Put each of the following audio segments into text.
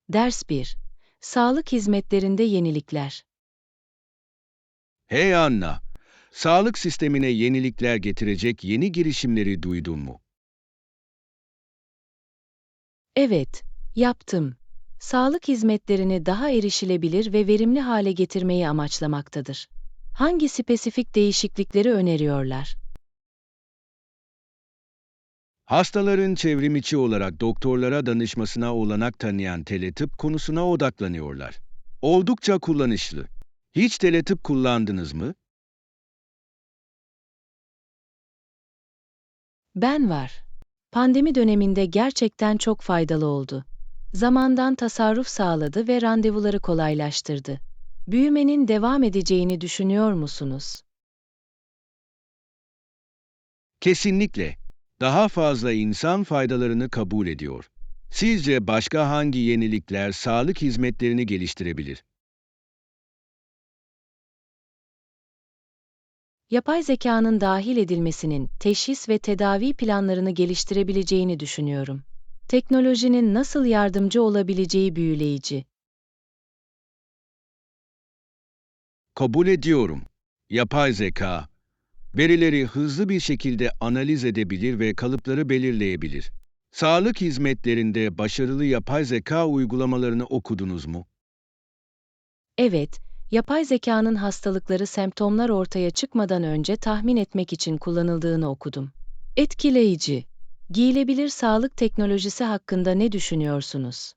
Ders 1. Sağlık hizmetlerinde yenilikler. Hey Anna, sağlık sistemine yenilikler getirecek yeni girişimleri duydun mu? Evet, yaptım. Sağlık hizmetlerini daha erişilebilir ve verimli hale getirmeyi amaçlamaktadır. Hangi spesifik değişiklikleri öneriyorlar? Hastaların çevrimiçi olarak doktorlara danışmasına olanak tanıyan teletıp konusuna odaklanıyorlar. Oldukça kullanışlı. Hiç teletıp kullandınız mı? Ben var. Pandemi döneminde gerçekten çok faydalı oldu. Zamandan tasarruf sağladı ve randevuları kolaylaştırdı. Büyümenin devam edeceğini düşünüyor musunuz? Kesinlikle. Daha fazla insan faydalarını kabul ediyor. Sizce başka hangi yenilikler sağlık hizmetlerini geliştirebilir? Yapay zekanın dahil edilmesinin teşhis ve tedavi planlarını geliştirebileceğini düşünüyorum. Teknolojinin nasıl yardımcı olabileceği büyüleyici. Kabul ediyorum. Yapay zeka, verileri hızlı bir şekilde analiz edebilir ve kalıpları belirleyebilir. Sağlık hizmetlerinde başarılı yapay zeka uygulamalarını okudunuz mu? Evet, yapay zekanın hastalıkları semptomlar ortaya çıkmadan önce tahmin etmek için kullanıldığını okudum. Etkileyici. Giyilebilir sağlık teknolojisi hakkında ne düşünüyorsunuz?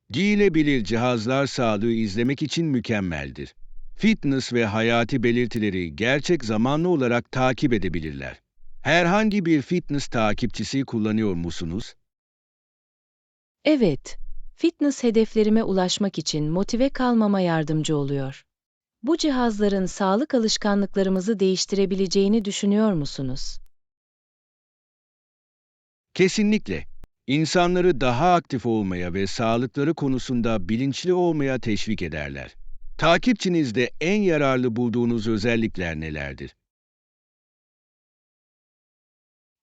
Giyilebilir cihazlar sağlığı izlemek için mükemmeldir. Fitness ve hayati belirtileri gerçek zamanlı olarak takip edebilirler. Herhangi bir fitness takipçisi kullanıyor musunuz? Evet, fitness hedeflerime ulaşmak için motive kalmama yardımcı oluyor. Bu cihazların sağlık alışkanlıklarımızı değiştirebileceğini düşünüyor musunuz? Kesinlikle. İnsanları daha aktif olmaya ve sağlıkları konusunda bilinçli olmaya teşvik ederler. Takipçinizde en yararlı bulduğunuz özellikler nelerdir?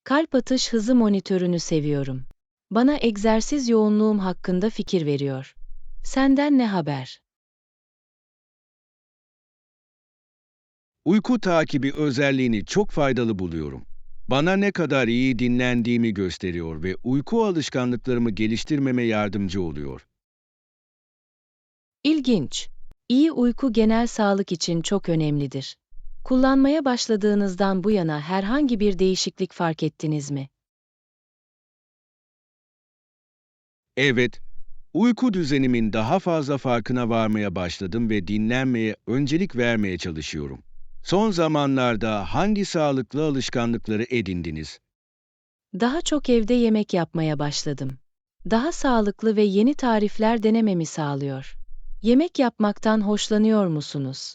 Kalp atış hızı monitörünü seviyorum. Bana egzersiz yoğunluğum hakkında fikir veriyor. Senden ne haber? Uyku takibi özelliğini çok faydalı buluyorum. Bana ne kadar iyi dinlendiğimi gösteriyor ve uyku alışkanlıklarımı geliştirmeme yardımcı oluyor. İlginç. İyi uyku genel sağlık için çok önemlidir. Kullanmaya başladığınızdan bu yana herhangi bir değişiklik fark ettiniz mi? Evet, uyku düzenimin daha fazla farkına varmaya başladım ve dinlenmeye öncelik vermeye çalışıyorum. Son zamanlarda hangi sağlıklı alışkanlıkları edindiniz? Daha çok evde yemek yapmaya başladım. Daha sağlıklı ve yeni tarifler denememi sağlıyor. Yemek yapmaktan hoşlanıyor musunuz?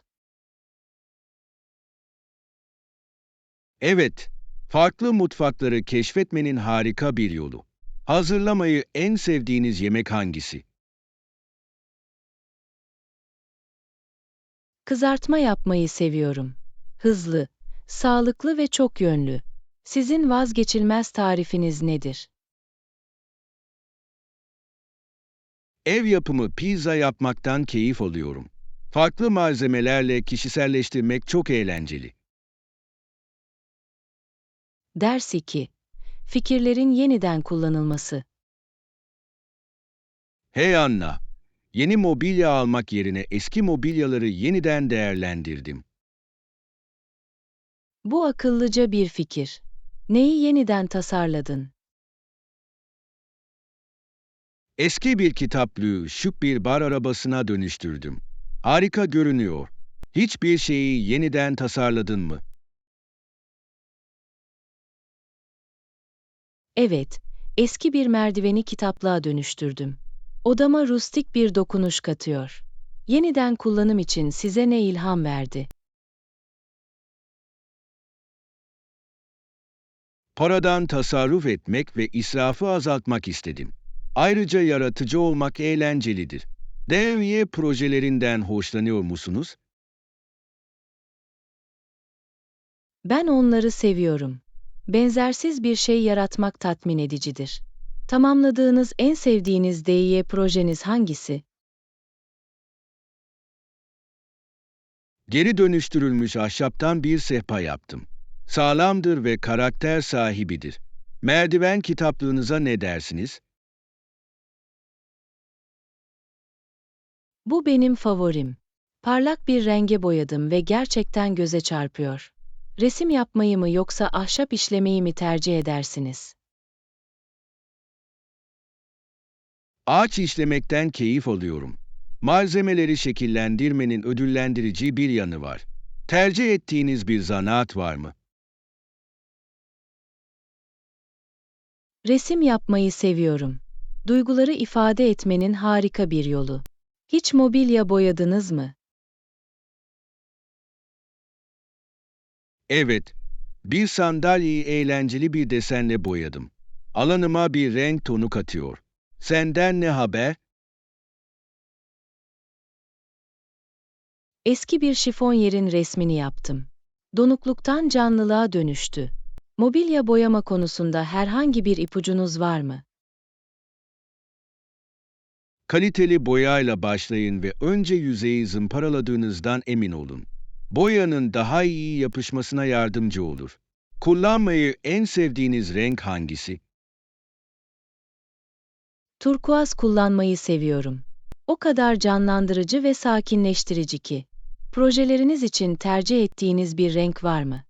Evet, farklı mutfakları keşfetmenin harika bir yolu. Hazırlamayı en sevdiğiniz yemek hangisi? Kızartma yapmayı seviyorum. Hızlı, sağlıklı ve çok yönlü. Sizin vazgeçilmez tarifiniz nedir? Ev yapımı pizza yapmaktan keyif alıyorum. Farklı malzemelerle kişiselleştirmek çok eğlenceli. Ders 2. Fikirlerin yeniden kullanılması. Hey Anna, yeni mobilya almak yerine eski mobilyaları yeniden değerlendirdim. Bu akıllıca bir fikir. Neyi yeniden tasarladın? Eski bir kitaplığını şık bir bar arabasına dönüştürdüm. Harika görünüyor. Hiçbir şeyi yeniden tasarladın mı? Evet, eski bir merdiveni kitaplığa dönüştürdüm. Odama rustik bir dokunuş katıyor. Yeniden kullanım için size ne ilham verdi? Paradan tasarruf etmek ve israfı azaltmak istedim. Ayrıca yaratıcı olmak eğlencelidir. Devriye projelerinden hoşlanıyor musunuz? Ben onları seviyorum. Benzersiz bir şey yaratmak tatmin edicidir. Tamamladığınız en sevdiğiniz DIY projeniz hangisi? Geri dönüştürülmüş ahşaptan bir sehpa yaptım. Sağlamdır ve karakter sahibidir. Merdiven kitaplığınıza ne dersiniz? Bu benim favorim. Parlak bir renge boyadım ve gerçekten göze çarpıyor. Resim yapmayı mı yoksa ahşap işlemeyi mi tercih edersiniz? Ağaç işlemekten keyif alıyorum. Malzemeleri şekillendirmenin ödüllendirici bir yanı var. Tercih ettiğiniz bir zanaat var mı? Resim yapmayı seviyorum. Duyguları ifade etmenin harika bir yolu. Hiç mobilya boyadınız mı? Evet, bir sandalyeyi eğlenceli bir desenle boyadım. Alanıma bir renk tonu katıyor. Senden ne haber? Eski bir şifonyerin resmini yaptım. Donukluktan canlılığa dönüştü. Mobilya boyama konusunda herhangi bir ipucunuz var mı? Kaliteli boyayla başlayın ve önce yüzeyi zımparaladığınızdan emin olun. Boyanın daha iyi yapışmasına yardımcı olur. Kullanmayı en sevdiğiniz renk hangisi? Turkuaz kullanmayı seviyorum. O kadar canlandırıcı ve sakinleştirici ki. Projeleriniz için tercih ettiğiniz bir renk var mı?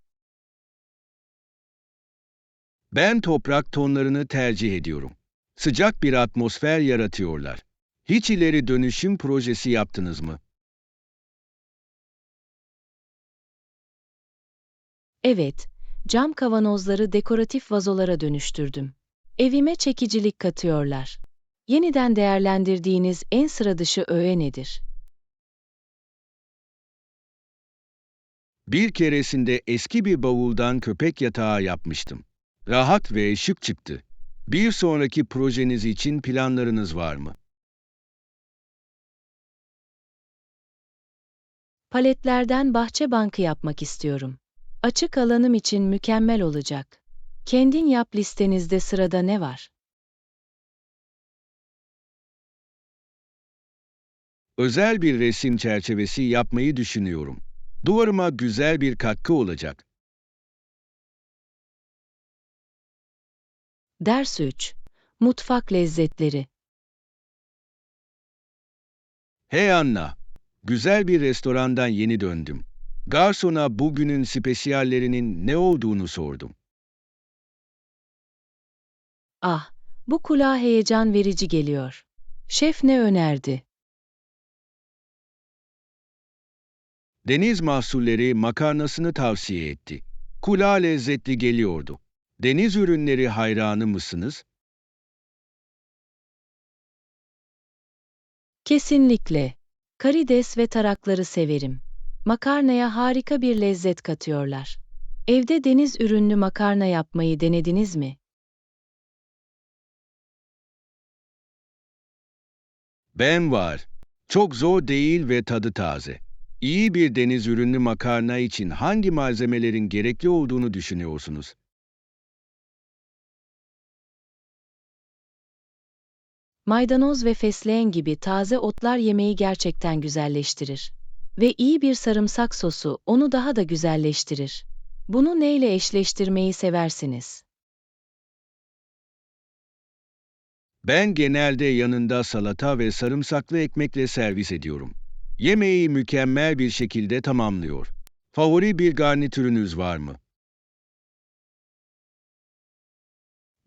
Ben toprak tonlarını tercih ediyorum. Sıcak bir atmosfer yaratıyorlar. Hiç ileri dönüşüm projesi yaptınız mı? Evet, cam kavanozları dekoratif vazolara dönüştürdüm. Evime çekicilik katıyorlar. Yeniden değerlendirdiğiniz en sıra dışı öğe nedir? Bir keresinde eski bir bavuldan köpek yatağı yapmıştım. Rahat ve şık çıktı. Bir sonraki projeniz için planlarınız var mı? Paletlerden bahçe bankı yapmak istiyorum. Açık alanım için mükemmel olacak. Kendin yap listenizde sırada ne var? Özel bir resim çerçevesi yapmayı düşünüyorum. Duvarıma güzel bir katkı olacak. Ders 3. Mutfak lezzetleri. Hey Anna, güzel bir restorandan yeni döndüm. Garsona bugünün spesiyallerinin ne olduğunu sordum. Ah, bu kulağa heyecan verici geliyor. Şef ne önerdi? Deniz mahsulleri makarnasını tavsiye etti. Kulağa lezzetli geliyordu. Deniz ürünleri hayranı mısınız? Kesinlikle. Karides ve tarakları severim. Makarnaya harika bir lezzet katıyorlar. Evde deniz ürünlü makarna yapmayı denediniz mi? Ben var. Çok zor değil ve tadı taze. İyi bir deniz ürünlü makarna için hangi malzemelerin gerekli olduğunu düşünüyorsunuz? Maydanoz ve fesleğen gibi taze otlar yemeği gerçekten güzelleştirir. Ve iyi bir sarımsak sosu onu daha da güzelleştirir. Bunu neyle eşleştirmeyi seversiniz? Ben genelde yanında salata ve sarımsaklı ekmekle servis ediyorum. Yemeği mükemmel bir şekilde tamamlıyor. Favori bir garnitürünüz var mı?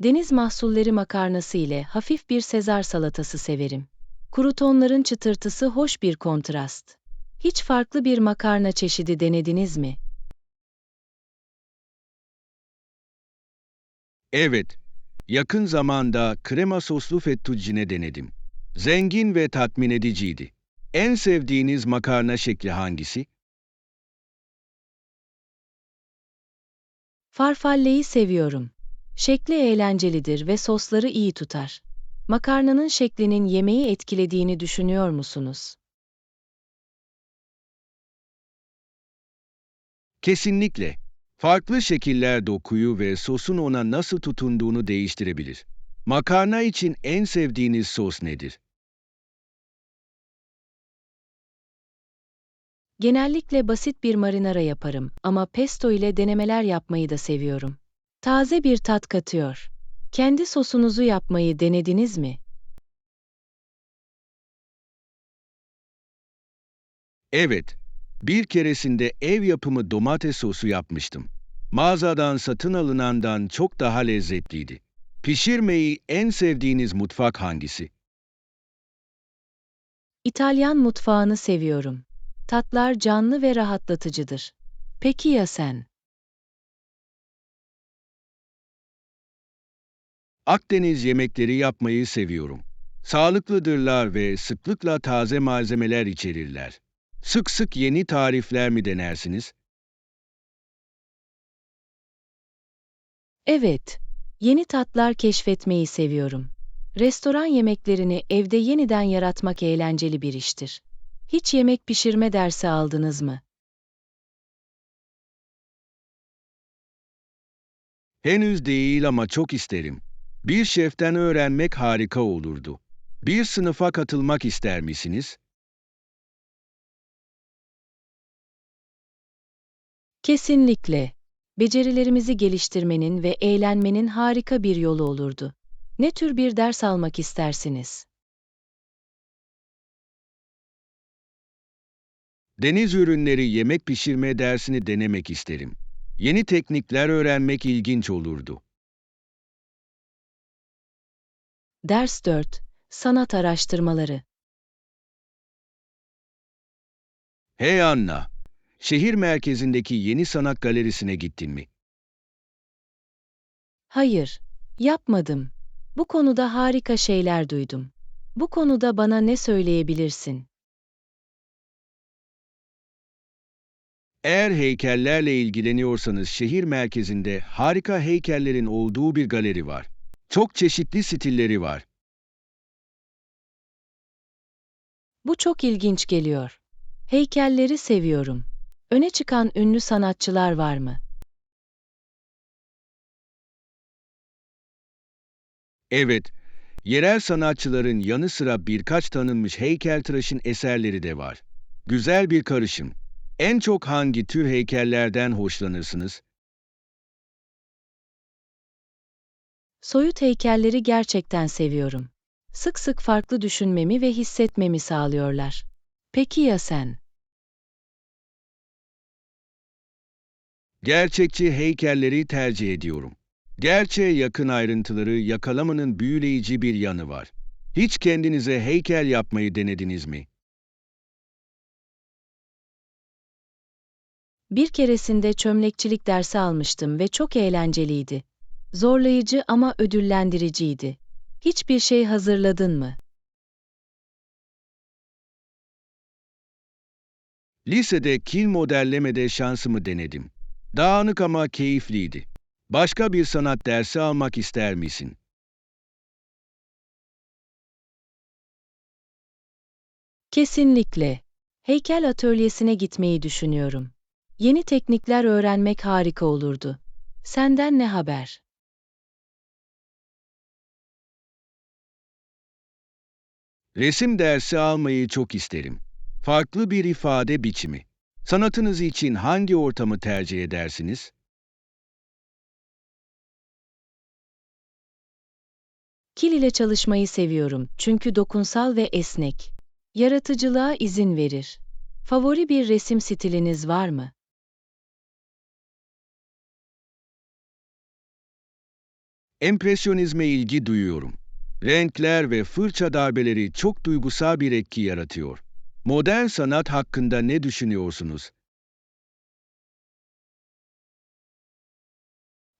Deniz mahsulleri makarnası ile hafif bir sezar salatası severim. Krutonların çıtırtısı hoş bir kontrast. Hiç farklı bir makarna çeşidi denediniz mi? Evet, yakın zamanda krema soslu fettuccine denedim. Zengin ve tatmin ediciydi. En sevdiğiniz makarna şekli hangisi? Farfalleyi seviyorum. Şekli eğlencelidir ve sosları iyi tutar. Makarnanın şeklinin yemeği etkilediğini düşünüyor musunuz? Kesinlikle. Farklı şekiller dokuyu ve sosun ona nasıl tutunduğunu değiştirebilir. Makarna için en sevdiğiniz sos nedir? Genellikle basit bir marinara yaparım ama pesto ile denemeler yapmayı da seviyorum. Taze bir tat katıyor. Kendi sosunuzu yapmayı denediniz mi? Evet, bir keresinde ev yapımı domates sosu yapmıştım. Mağazadan satın alınandan çok daha lezzetliydi. Pişirmeyi en sevdiğiniz mutfak hangisi? İtalyan mutfağını seviyorum. Tatlar canlı ve rahatlatıcıdır. Peki ya sen? Akdeniz yemekleri yapmayı seviyorum. Sağlıklıdırlar ve sıklıkla taze malzemeler içerirler. Sık sık yeni tarifler mi denersiniz? Evet, yeni tatlar keşfetmeyi seviyorum. Restoran yemeklerini evde yeniden yaratmak eğlenceli bir iştir. Hiç yemek pişirme dersi aldınız mı? Henüz değil ama çok isterim. Bir şeften öğrenmek harika olurdu. Bir sınıfa katılmak ister misiniz? Kesinlikle. Becerilerimizi geliştirmenin ve eğlenmenin harika bir yolu olurdu. Ne tür bir ders almak istersiniz? Deniz ürünleri yemek pişirme dersini denemek isterim. Yeni teknikler öğrenmek ilginç olurdu. Ders 4. Sanat araştırmaları. Hey Anna, şehir merkezindeki yeni sanat galerisine gittin mi? Hayır, yapmadım. Bu konuda harika şeyler duydum. Bu konuda bana ne söyleyebilirsin? Eğer heykellerle ilgileniyorsanız şehir merkezinde harika heykellerin olduğu bir galeri var. Çok çeşitli stilleri var. Bu çok ilginç geliyor. Heykelleri seviyorum. Öne çıkan ünlü sanatçılar var mı? Evet, yerel sanatçıların yanı sıra birkaç tanınmış heykeltıraşın eserleri de var. Güzel bir karışım. En çok hangi tür heykellerden hoşlanırsınız? Soyut heykelleri gerçekten seviyorum. Sık sık farklı düşünmemi ve hissetmemi sağlıyorlar. Peki ya sen? Gerçekçi heykelleri tercih ediyorum. Gerçeğe yakın ayrıntıları yakalamanın büyüleyici bir yanı var. Hiç kendinize heykel yapmayı denediniz mi? Bir keresinde çömlekçilik dersi almıştım ve çok eğlenceliydi. Zorlayıcı ama ödüllendiriciydi. Hiçbir şey hazırladın mı? Lisede kil modellemede şansımı denedim. Dağınık ama keyifliydi. Başka bir sanat dersi almak ister misin? Kesinlikle. Heykel atölyesine gitmeyi düşünüyorum. Yeni teknikler öğrenmek harika olurdu. Senden ne haber? Resim dersi almayı çok isterim. Farklı bir ifade biçimi. Sanatınız için hangi ortamı tercih edersiniz? Kil ile çalışmayı seviyorum çünkü dokunsal ve esnek. Yaratıcılığa izin verir. Favori bir resim stiliniz var mı? Empresyonizme ilgi duyuyorum. Renkler ve fırça darbeleri çok duygusal bir etki yaratıyor. Modern sanat hakkında ne düşünüyorsunuz?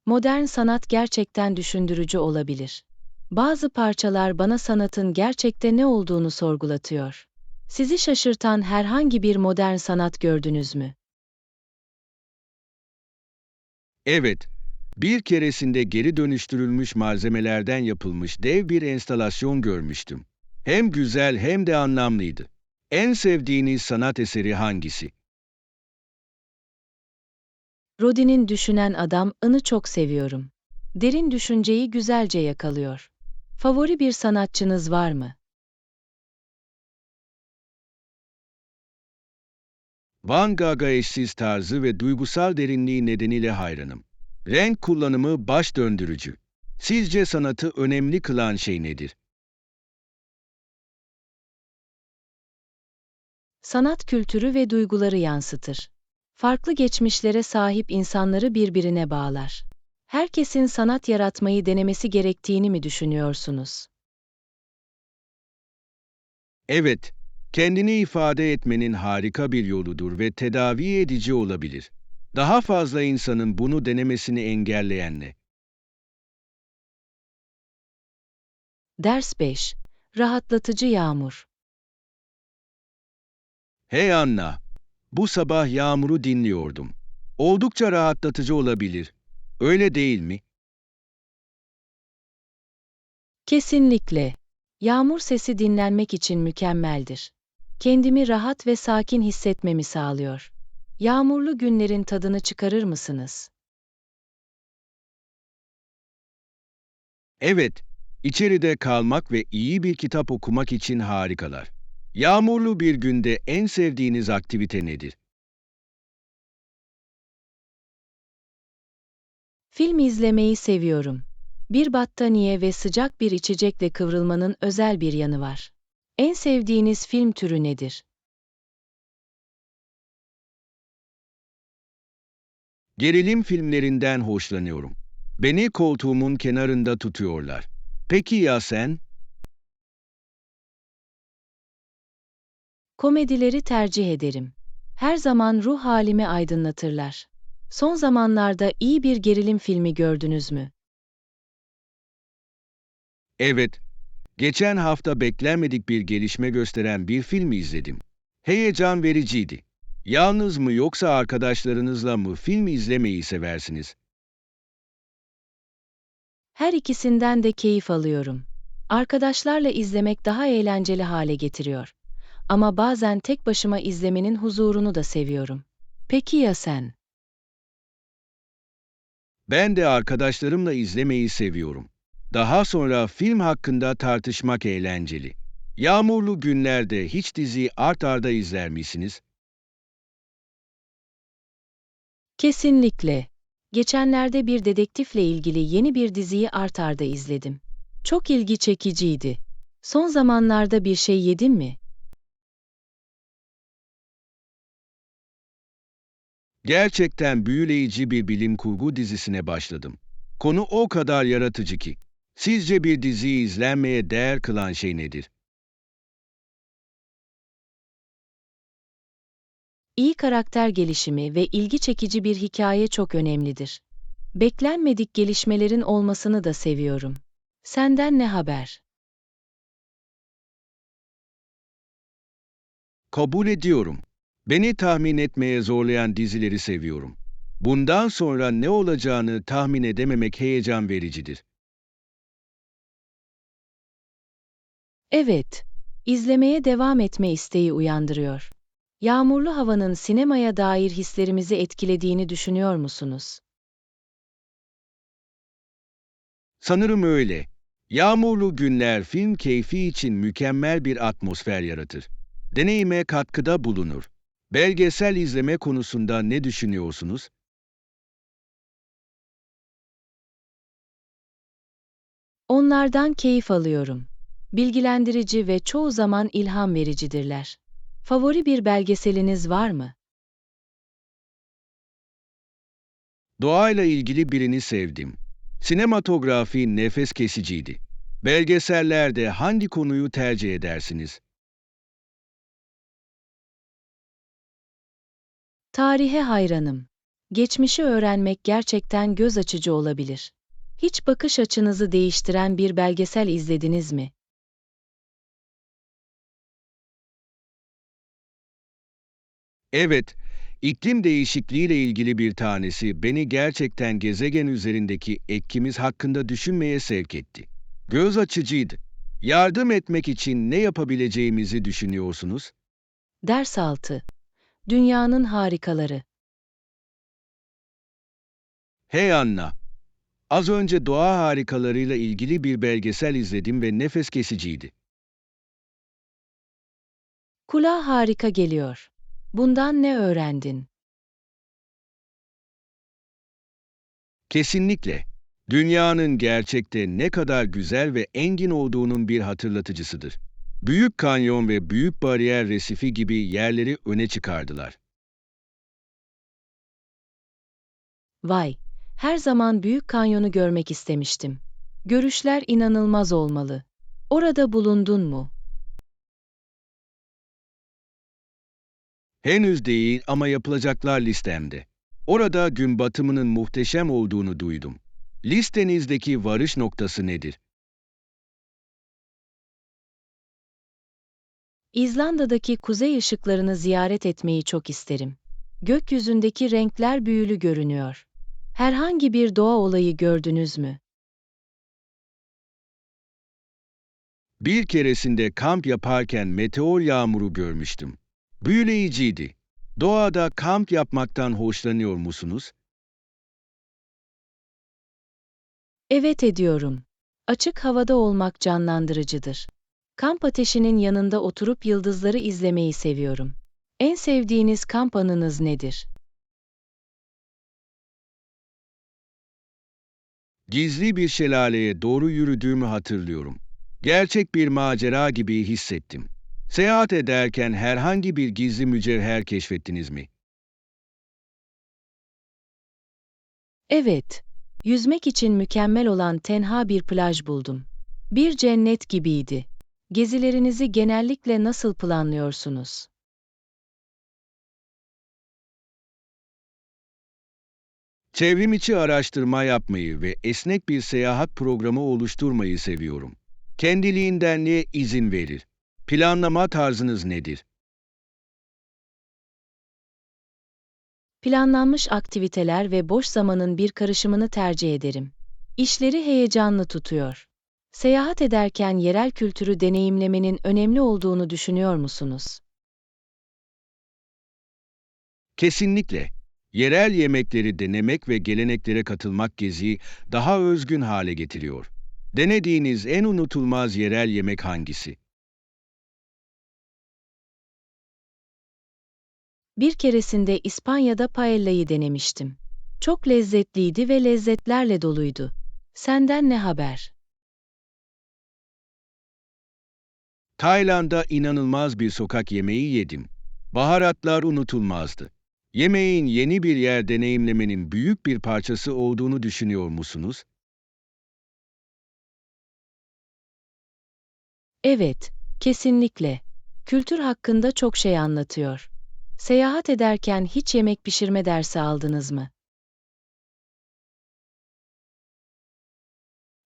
Modern sanat gerçekten düşündürücü olabilir. Bazı parçalar bana sanatın gerçekte ne olduğunu sorgulatıyor. Sizi şaşırtan herhangi bir modern sanat gördünüz mü? Evet, bir keresinde geri dönüştürülmüş malzemelerden yapılmış dev bir enstalasyon görmüştüm. Hem güzel hem de anlamlıydı. En sevdiğiniz sanat eseri hangisi? Rodin'in Düşünen Adam ını çok seviyorum. Derin düşünceyi güzelce yakalıyor. Favori bir sanatçınız var mı? Van Gogh'a eşsiz tarzı ve duygusal derinliği nedeniyle hayranım. Renk kullanımı baş döndürücü. Sizce sanatı önemli kılan şey nedir? Sanat kültürü ve duyguları yansıtır. Farklı geçmişlere sahip insanları birbirine bağlar. Herkesin sanat yaratmayı denemesi gerektiğini mi düşünüyorsunuz? Evet, kendini ifade etmenin harika bir yoludur ve tedavi edici olabilir. Daha fazla insanın bunu denemesini engelleyen ne? Ders 5. Rahatlatıcı yağmur. Hey Anna, bu sabah yağmuru dinliyordum. Oldukça rahatlatıcı olabilir. Öyle değil mi? Kesinlikle. Yağmur sesi dinlenmek için mükemmeldir. Kendimi rahat ve sakin hissetmemi sağlıyor. Yağmurlu günlerin tadını çıkarır mısınız? Evet, içeride kalmak ve iyi bir kitap okumak için harikalar. Yağmurlu bir günde en sevdiğiniz aktivite nedir? Film izlemeyi seviyorum. Bir battaniye ve sıcak bir içecekle kıvrılmanın özel bir yanı var. En sevdiğiniz film türü nedir? Gerilim filmlerinden hoşlanıyorum. Beni koltuğumun kenarında tutuyorlar. Peki ya sen? Komedileri tercih ederim. Her zaman ruh halimi aydınlatırlar. Son zamanlarda iyi bir gerilim filmi gördünüz mü? Evet, geçen hafta beklenmedik bir gelişme gösteren bir film izledim. Heyecan vericiydi. Yalnız mı yoksa arkadaşlarınızla mı film izlemeyi seversiniz? Her ikisinden de keyif alıyorum. Arkadaşlarla izlemek daha eğlenceli hale getiriyor. Ama bazen tek başıma izlemenin huzurunu da seviyorum. Peki ya sen? Ben de arkadaşlarımla izlemeyi seviyorum. Daha sonra film hakkında tartışmak eğlenceli. Yağmurlu günlerde hiç diziyi art arda izler misiniz? Kesinlikle. Geçenlerde bir dedektifle ilgili yeni bir diziyi art arda izledim. Çok ilgi çekiciydi. Son zamanlarda bir şey yedin mi? Gerçekten büyüleyici bir bilim kurgu dizisine başladım. Konu o kadar yaratıcı ki. Sizce bir diziyi izlenmeye değer kılan şey nedir? İyi karakter gelişimi ve ilgi çekici bir hikaye çok önemlidir. Beklenmedik gelişmelerin olmasını da seviyorum. Senden ne haber? Kabul ediyorum. Beni tahmin etmeye zorlayan dizileri seviyorum. Bundan sonra ne olacağını tahmin edememek heyecan vericidir. Evet, izlemeye devam etme isteği uyandırıyor. Yağmurlu havanın sinemaya dair hislerimizi etkilediğini düşünüyor musunuz? Sanırım öyle. Yağmurlu günler film keyfi için mükemmel bir atmosfer yaratır. Deneyime katkıda bulunur. Belgesel izleme konusunda ne düşünüyorsunuz? Onlardan keyif alıyorum. Bilgilendirici ve çoğu zaman ilham vericidirler. Favori bir belgeseliniz var mı? Doğayla ilgili birini sevdim. Sinematografi nefes kesiciydi. Belgesellerde hangi konuyu tercih edersiniz? Tarihe hayranım. Geçmişi öğrenmek gerçekten göz açıcı olabilir. Hiç bakış açınızı değiştiren bir belgesel izlediniz mi? Evet, iklim değişikliğiyle ilgili bir tanesi beni gerçekten gezegen üzerindeki etkimiz hakkında düşünmeye sevk etti. Göz açıcıydı. Yardım etmek için ne yapabileceğimizi düşünüyorsunuz? Ders 6. Dünyanın harikaları. Hey Anna, Az önce doğa harikalarıyla ilgili bir belgesel izledim ve nefes kesiciydi. Kulağa harika geliyor. Bundan ne öğrendin? Kesinlikle. Dünyanın gerçekte ne kadar güzel ve engin olduğunun bir hatırlatıcısıdır. Büyük Kanyon ve Büyük Bariyer Resifi gibi yerleri öne çıkardılar. Vay, her zaman Büyük Kanyonu görmek istemiştim. Görüşler inanılmaz olmalı. Orada bulundun mu? Henüz değil ama yapılacaklar listemde. Orada gün batımının muhteşem olduğunu duydum. Listenizdeki varış noktası nedir? İzlanda'daki kuzey ışıklarını ziyaret etmeyi çok isterim. Gökyüzündeki renkler büyülü görünüyor. Herhangi bir doğa olayı gördünüz mü? Bir keresinde kamp yaparken meteor yağmuru görmüştüm. Büyüleyiciydi. Doğada kamp yapmaktan hoşlanıyor musunuz? Evet ediyorum. Açık havada olmak canlandırıcıdır. Kamp ateşinin yanında oturup yıldızları izlemeyi seviyorum. En sevdiğiniz kamp anınız nedir? Gizli bir şelaleye doğru yürüdüğümü hatırlıyorum. Gerçek bir macera gibi hissettim. Seyahat ederken herhangi bir gizli mücevher keşfettiniz mi? Evet. Yüzmek için mükemmel olan tenha bir plaj buldum. Bir cennet gibiydi. Gezilerinizi genellikle nasıl planlıyorsunuz? Çevrim içi araştırma yapmayı ve esnek bir seyahat programı oluşturmayı seviyorum. Kendiliğinden ne izin verir? Planlama tarzınız nedir? Planlanmış aktiviteler ve boş zamanın bir karışımını tercih ederim. İşleri heyecanlı tutuyor. Seyahat ederken yerel kültürü deneyimlemenin önemli olduğunu düşünüyor musunuz? Kesinlikle. Yerel yemekleri denemek ve geleneklere katılmak geziyi daha özgün hale getiriyor. Denediğiniz en unutulmaz yerel yemek hangisi? Bir keresinde İspanya'da paella'yı denemiştim. Çok lezzetliydi ve lezzetlerle doluydu. Senden ne haber? Tayland'da inanılmaz bir sokak yemeği yedim. Baharatlar unutulmazdı. Yemeğin yeni bir yer deneyimlemenin büyük bir parçası olduğunu düşünüyor musunuz? Evet, kesinlikle. Kültür hakkında çok şey anlatıyor. Seyahat ederken hiç yemek pişirme dersi aldınız mı?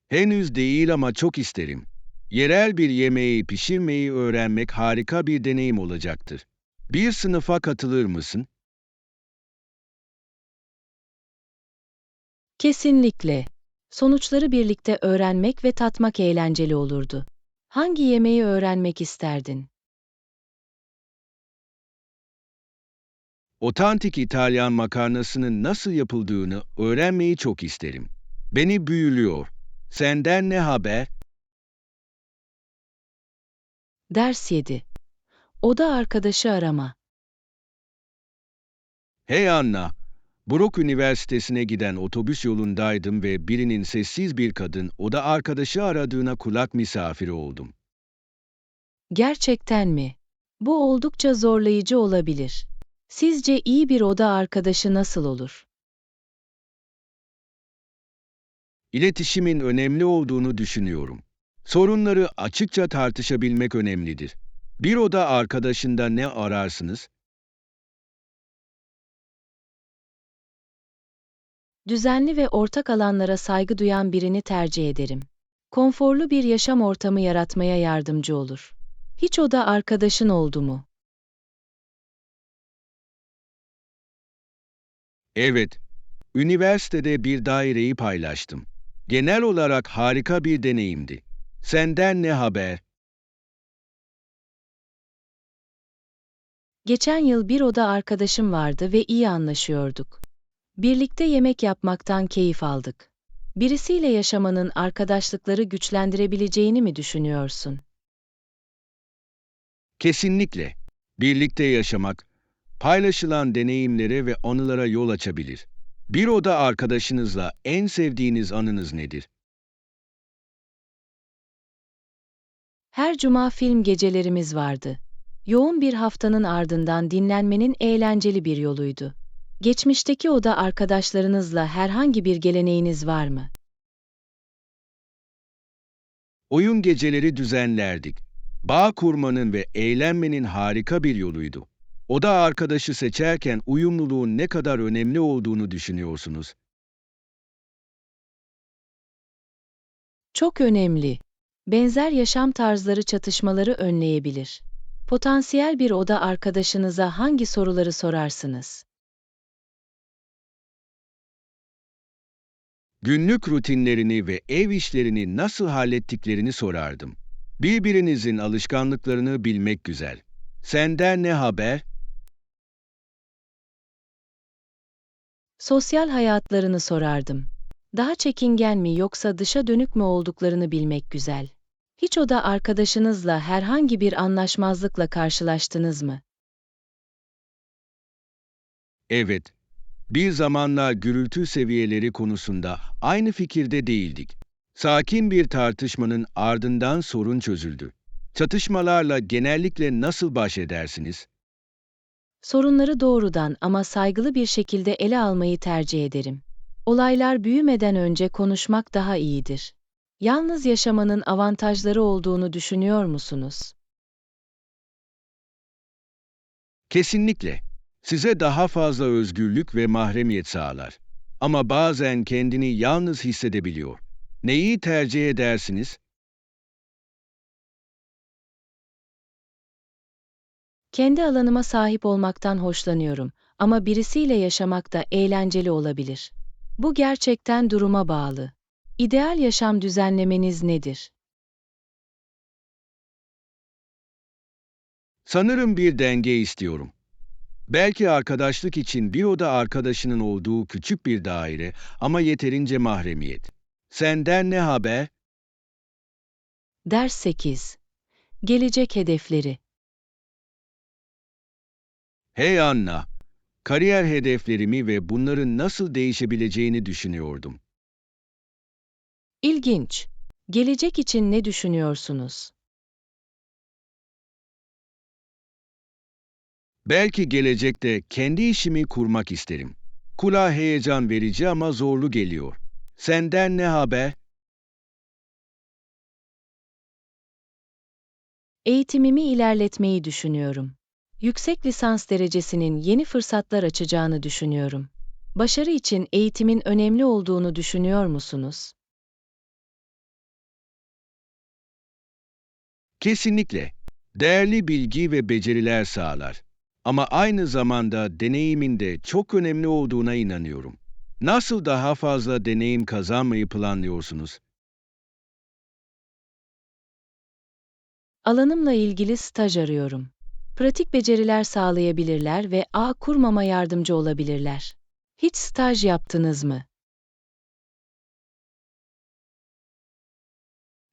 Henüz değil ama çok isterim. Yerel bir yemeği pişirmeyi öğrenmek harika bir deneyim olacaktır. Bir sınıfa katılır mısın? Kesinlikle. Sonuçları birlikte öğrenmek ve tatmak eğlenceli olurdu. Hangi yemeği öğrenmek isterdin? Otantik İtalyan makarnasının nasıl yapıldığını öğrenmeyi çok isterim. Beni büyülüyor. Senden ne haber? Ders 7. Oda arkadaşı arama. Hey Anna, Brook Üniversitesi'ne giden otobüs yolundaydım ve birinin sessiz bir kadın oda arkadaşı aradığına kulak misafiri oldum. Gerçekten mi? Bu oldukça zorlayıcı olabilir. Sizce iyi bir oda arkadaşı nasıl olur? İletişimin önemli olduğunu düşünüyorum. Sorunları açıkça tartışabilmek önemlidir. Bir oda arkadaşında ne ararsınız? Düzenli ve ortak alanlara saygı duyan birini tercih ederim. Konforlu bir yaşam ortamı yaratmaya yardımcı olur. Hiç oda arkadaşın oldu mu? Evet, üniversitede bir daireyi paylaştım. Genel olarak harika bir deneyimdi. Senden ne haber? Geçen yıl bir oda arkadaşım vardı ve iyi anlaşıyorduk. Birlikte yemek yapmaktan keyif aldık. Birisiyle yaşamanın arkadaşlıkları güçlendirebileceğini mi düşünüyorsun? Kesinlikle. Birlikte yaşamak, paylaşılan deneyimlere ve anılara yol açabilir. Bir oda arkadaşınızla en sevdiğiniz anınız nedir? Her cuma film gecelerimiz vardı. Yoğun bir haftanın ardından dinlenmenin eğlenceli bir yoluydu. Geçmişteki oda arkadaşlarınızla herhangi bir geleneğiniz var mı? Oyun geceleri düzenlerdik. Bağ kurmanın ve eğlenmenin harika bir yoluydu. Oda arkadaşı seçerken uyumluluğun ne kadar önemli olduğunu düşünüyorsunuz. Çok önemli. Benzer yaşam tarzları çatışmaları önleyebilir. Potansiyel bir oda arkadaşınıza hangi soruları sorarsınız? Günlük rutinlerini ve ev işlerini nasıl hallettiklerini sorardım. Birbirinizin alışkanlıklarını bilmek güzel. Senden ne haber? Sosyal hayatlarını sorardım. Daha çekingen mi yoksa dışa dönük mü olduklarını bilmek güzel. Hiç oda arkadaşınızla herhangi bir anlaşmazlıkla karşılaştınız mı? Evet, bir zamanlar gürültü seviyeleri konusunda aynı fikirde değildik. Sakin bir tartışmanın ardından sorun çözüldü. Çatışmalarla genellikle nasıl baş edersiniz? Sorunları doğrudan ama saygılı bir şekilde ele almayı tercih ederim. Olaylar büyümeden önce konuşmak daha iyidir. Yalnız yaşamanın avantajları olduğunu düşünüyor musunuz? Kesinlikle. Size daha fazla özgürlük ve mahremiyet sağlar. Ama bazen kendini yalnız hissedebiliyor. Neyi tercih edersiniz? Kendi alanıma sahip olmaktan hoşlanıyorum ama birisiyle yaşamak da eğlenceli olabilir. Bu gerçekten duruma bağlı. İdeal yaşam düzenlemeniz nedir? Sanırım bir denge istiyorum. Belki arkadaşlık için bir oda arkadaşının olduğu küçük bir daire ama yeterince mahremiyet. Senden ne haber? Ders 8. Gelecek hedefleri. Hey Anna, kariyer hedeflerimi ve bunların nasıl değişebileceğini düşünüyordum. İlginç. Gelecek için ne düşünüyorsunuz? Belki gelecekte kendi işimi kurmak isterim. Kulağa heyecan verici ama zorlu geliyor. Senden ne haber? Eğitimimi ilerletmeyi düşünüyorum. Yüksek lisans derecesinin yeni fırsatlar açacağını düşünüyorum. Başarı için eğitimin önemli olduğunu düşünüyor musunuz? Kesinlikle. Değerli bilgi ve beceriler sağlar. Ama aynı zamanda deneyimin de çok önemli olduğuna inanıyorum. Nasıl daha fazla deneyim kazanmayı planlıyorsunuz? Alanımla ilgili staj arıyorum. Pratik beceriler sağlayabilirler ve ağ kurmama yardımcı olabilirler. Hiç staj yaptınız mı?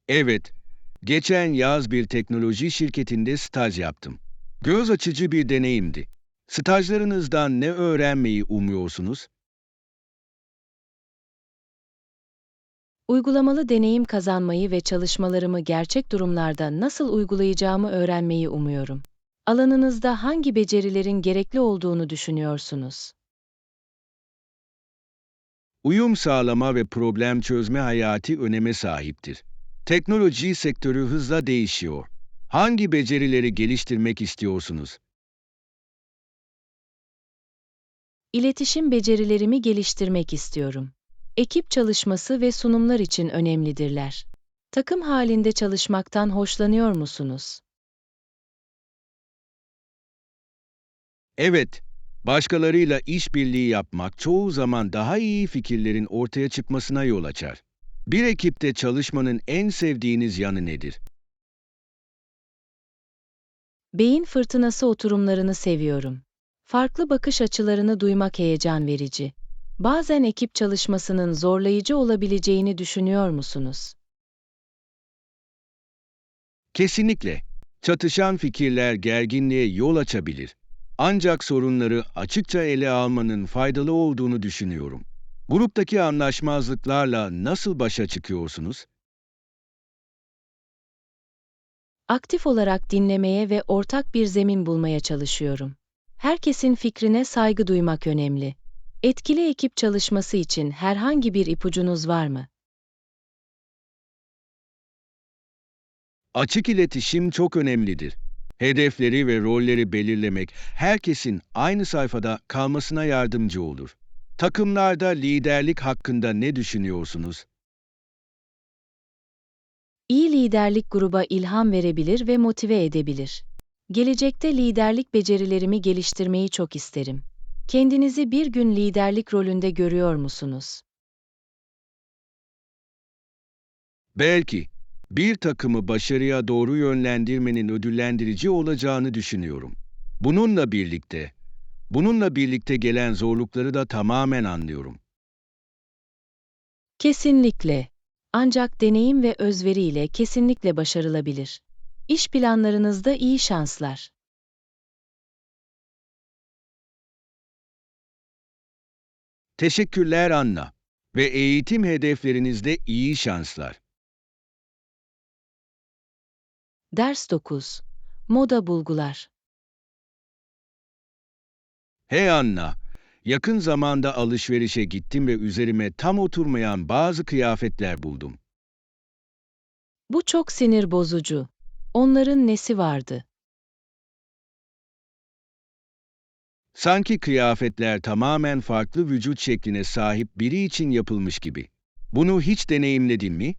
Evet, geçen yaz bir teknoloji şirketinde staj yaptım. Göz açıcı bir deneyimdi. Stajlarınızdan ne öğrenmeyi umuyorsunuz? Uygulamalı deneyim kazanmayı ve çalışmalarımı gerçek durumlarda nasıl uygulayacağımı öğrenmeyi umuyorum. Alanınızda hangi becerilerin gerekli olduğunu düşünüyorsunuz? Uyum sağlama ve problem çözme hayati öneme sahiptir. Teknoloji sektörü hızla değişiyor. Hangi becerileri geliştirmek istiyorsunuz? İletişim becerilerimi geliştirmek istiyorum. Ekip çalışması ve sunumlar için önemlidirler. Takım halinde çalışmaktan hoşlanıyor musunuz? Evet, başkalarıyla işbirliği yapmak çoğu zaman daha iyi fikirlerin ortaya çıkmasına yol açar. Bir ekipte çalışmanın en sevdiğiniz yanı nedir? Beyin fırtınası oturumlarını seviyorum. Farklı bakış açılarını duymak heyecan verici. Bazen ekip çalışmasının zorlayıcı olabileceğini düşünüyor musunuz? Kesinlikle. Çatışan fikirler gerginliğe yol açabilir. Ancak sorunları açıkça ele almanın faydalı olduğunu düşünüyorum. Gruptaki anlaşmazlıklarla nasıl başa çıkıyorsunuz? Aktif olarak dinlemeye ve ortak bir zemin bulmaya çalışıyorum. Herkesin fikrine saygı duymak önemli. Etkili ekip çalışması için herhangi bir ipucunuz var mı? Açık iletişim çok önemlidir. Hedefleri ve rolleri belirlemek herkesin aynı sayfada kalmasına yardımcı olur. Takımlarda liderlik hakkında ne düşünüyorsunuz? İyi liderlik gruba ilham verebilir ve motive edebilir. Gelecekte liderlik becerilerimi geliştirmeyi çok isterim. Kendinizi bir gün liderlik rolünde görüyor musunuz? Belki bir takımı başarıya doğru yönlendirmenin ödüllendirici olacağını düşünüyorum. Bununla birlikte gelen zorlukları da tamamen anlıyorum. Kesinlikle. Ancak deneyim ve özveriyle kesinlikle başarılabilir. İş planlarınızda iyi şanslar. Teşekkürler Anna ve eğitim hedeflerinizde iyi şanslar. Ders 9. Moda bulgular. Hey Anna, yakın zamanda alışverişe gittim ve üzerime tam oturmayan bazı kıyafetler buldum. Bu çok sinir bozucu. Onların nesi vardı? Sanki kıyafetler tamamen farklı vücut şekline sahip biri için yapılmış gibi. Bunu hiç deneyimledin mi?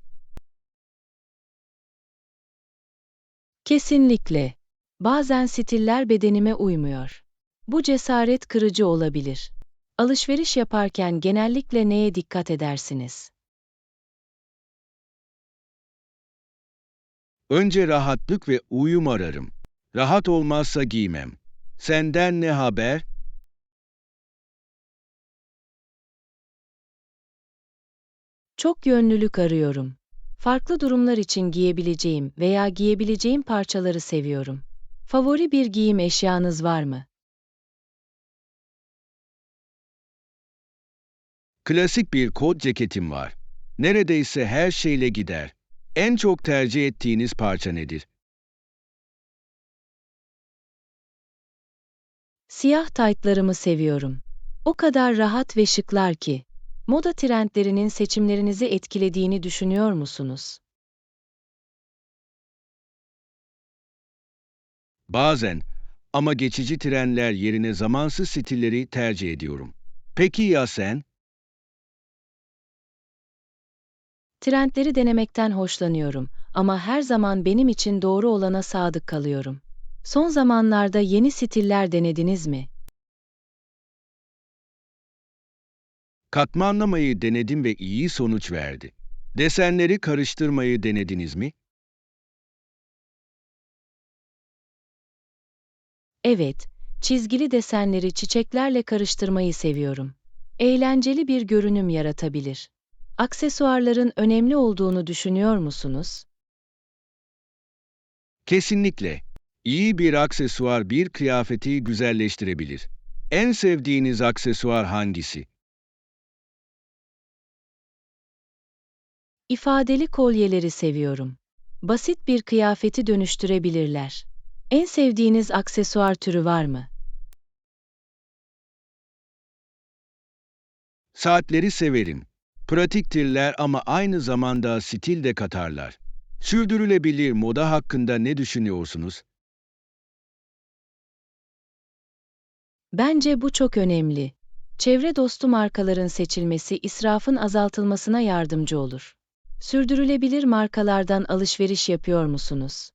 Kesinlikle. Bazen stiller bedenime uymuyor. Bu cesaret kırıcı olabilir. Alışveriş yaparken genellikle neye dikkat edersiniz? Önce rahatlık ve uyum ararım. Rahat olmazsa giymem. Senden ne haber? Çok yönlülük arıyorum. Farklı durumlar için giyebileceğim veya giyebileceğim parçaları seviyorum. Favori bir giyim eşyanız var mı? Klasik bir kot ceketim var. Neredeyse her şeyle gider. En çok tercih ettiğiniz parça nedir? Siyah taytlarımı seviyorum. O kadar rahat ve şıklar ki. Moda trendlerinin seçimlerinizi etkilediğini düşünüyor musunuz? Bazen ama geçici trenler yerine zamansız stilleri tercih ediyorum. Peki ya sen? Trendleri denemekten hoşlanıyorum ama her zaman benim için doğru olana sadık kalıyorum. Son zamanlarda yeni stiller denediniz mi? Katmanlamayı denedim ve iyi sonuç verdi. Desenleri karıştırmayı denediniz mi? Evet, çizgili desenleri çiçeklerle karıştırmayı seviyorum. Eğlenceli bir görünüm yaratabilir. Aksesuarların önemli olduğunu düşünüyor musunuz? Kesinlikle. İyi bir aksesuar bir kıyafeti güzelleştirebilir. En sevdiğiniz aksesuar hangisi? İfadeli kolyeleri seviyorum. Basit bir kıyafeti dönüştürebilirler. En sevdiğiniz aksesuar türü var mı? Saatleri severim. Pratiktirler ama aynı zamanda stil de katarlar. Sürdürülebilir moda hakkında ne düşünüyorsunuz? Bence bu çok önemli. Çevre dostu markaların seçilmesi israfın azaltılmasına yardımcı olur. Sürdürülebilir markalardan alışveriş yapıyor musunuz?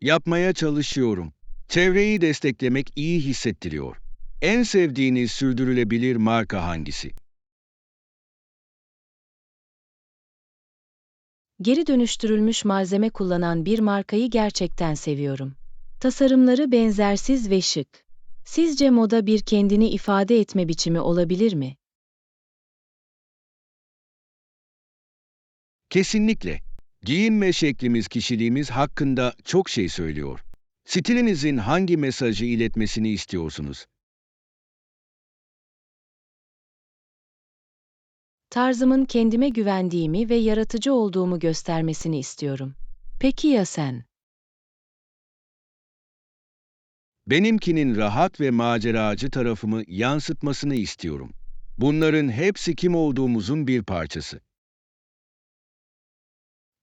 Yapmaya çalışıyorum. Çevreyi desteklemek iyi hissettiriyor. En sevdiğiniz sürdürülebilir marka hangisi? Geri dönüştürülmüş malzeme kullanan bir markayı gerçekten seviyorum. Tasarımları benzersiz ve şık. Sizce moda bir kendini ifade etme biçimi olabilir mi? Kesinlikle. Giyinme şeklimiz kişiliğimiz hakkında çok şey söylüyor. Stilinizin hangi mesajı iletmesini istiyorsunuz? Tarzımın kendime güvendiğimi ve yaratıcı olduğumu göstermesini istiyorum. Peki ya sen? Benimkinin rahat ve maceracı tarafımı yansıtmasını istiyorum. Bunların hepsi kim olduğumuzun bir parçası.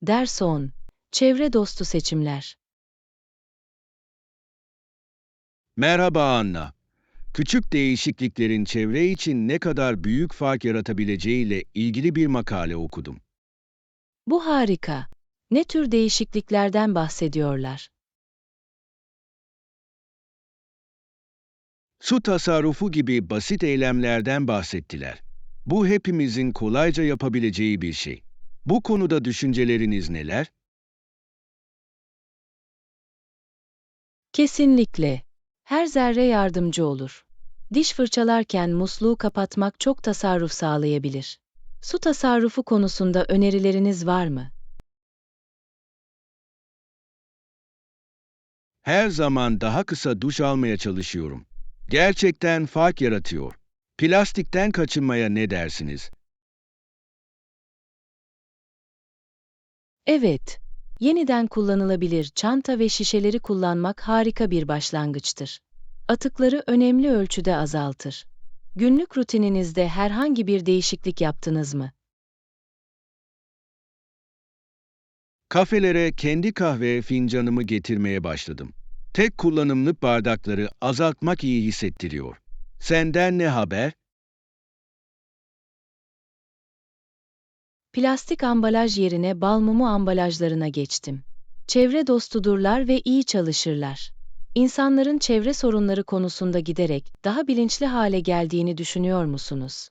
Derson, çevre dostu seçimler. Merhaba Anna. Küçük değişikliklerin çevre için ne kadar büyük fark yaratabileceğiyle ilgili bir makale okudum. Bu harika. Ne tür değişikliklerden bahsediyorlar? Su tasarrufu gibi basit eylemlerden bahsettiler. Bu hepimizin kolayca yapabileceği bir şey. Bu konuda düşünceleriniz neler? Kesinlikle. Her zerre yardımcı olur. Diş fırçalarken musluğu kapatmak çok tasarruf sağlayabilir. Su tasarrufu konusunda önerileriniz var mı? Her zaman daha kısa duş almaya çalışıyorum. Gerçekten fark yaratıyor. Plastikten kaçınmaya ne dersiniz? Evet. Yeniden kullanılabilir çanta ve şişeleri kullanmak harika bir başlangıçtır. Atıkları önemli ölçüde azaltır. Günlük rutininizde herhangi bir değişiklik yaptınız mı? Kafelere kendi kahve fincanımı getirmeye başladım. Tek kullanımlı bardakları azaltmak iyi hissettiriyor. Senden ne haber? Plastik ambalaj yerine bal mumu ambalajlarına geçtim. Çevre dostudurlar ve iyi çalışırlar. İnsanların çevre sorunları konusunda giderek daha bilinçli hale geldiğini düşünüyor musunuz?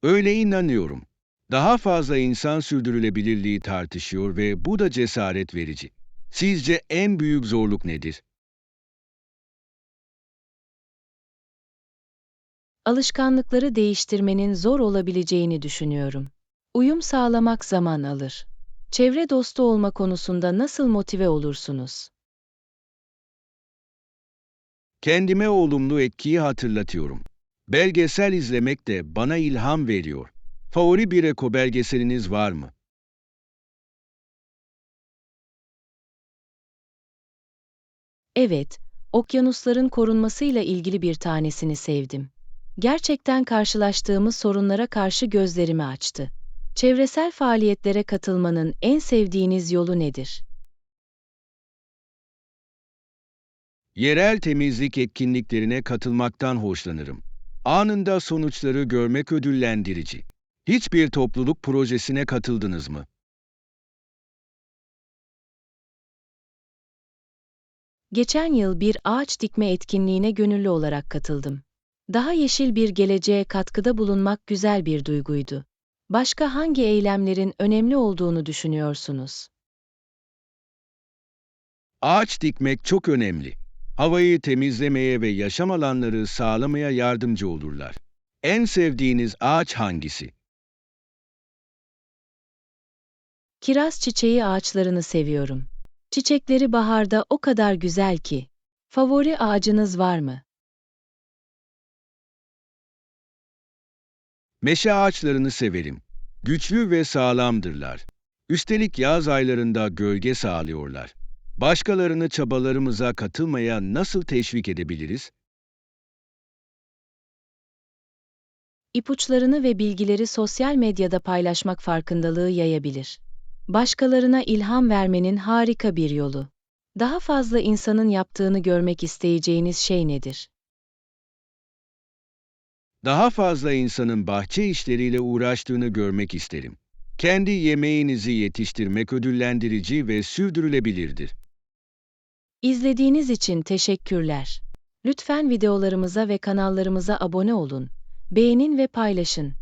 Öyle inanıyorum. Daha fazla insan sürdürülebilirliği tartışıyor ve bu da cesaret verici. Sizce en büyük zorluk nedir? Alışkanlıkları değiştirmenin zor olabileceğini düşünüyorum. Uyum sağlamak zaman alır. Çevre dostu olma konusunda nasıl motive olursunuz? Kendime olumlu etkiyi hatırlatıyorum. Belgesel izlemek de bana ilham veriyor. Favori bir eko belgeseliniz var mı? Evet, okyanusların korunmasıyla ilgili bir tanesini sevdim. Gerçekten karşılaştığımız sorunlara karşı gözlerimi açtı. Çevresel faaliyetlere katılmanın en sevdiğiniz yolu nedir? Yerel temizlik etkinliklerine katılmaktan hoşlanırım. Anında sonuçları görmek ödüllendirici. Hiçbir topluluk projesine katıldınız mı? Geçen yıl bir ağaç dikme etkinliğine gönüllü olarak katıldım. Daha yeşil bir geleceğe katkıda bulunmak güzel bir duyguydu. Başka hangi eylemlerin önemli olduğunu düşünüyorsunuz? Ağaç dikmek çok önemli. Havayı temizlemeye ve yaşam alanları sağlamaya yardımcı olurlar. En sevdiğiniz ağaç hangisi? Kiraz çiçeği ağaçlarını seviyorum. Çiçekleri baharda o kadar güzel ki. Favori ağacınız var mı? Meşe ağaçlarını severim. Güçlü ve sağlamdırlar. Üstelik yaz aylarında gölge sağlıyorlar. Başkalarını çabalarımıza katılmaya nasıl teşvik edebiliriz? İpuçlarını ve bilgileri sosyal medyada paylaşmak farkındalığı yayabilir. Başkalarına ilham vermenin harika bir yolu. Daha fazla insanın yaptığını görmek isteyeceğiniz şey nedir? Daha fazla insanın bahçe işleriyle uğraştığını görmek isterim. Kendi yemeğinizi yetiştirmek ödüllendirici ve sürdürülebilirdir. İzlediğiniz için teşekkürler. Lütfen videolarımıza ve kanallarımıza abone olun, beğenin ve paylaşın.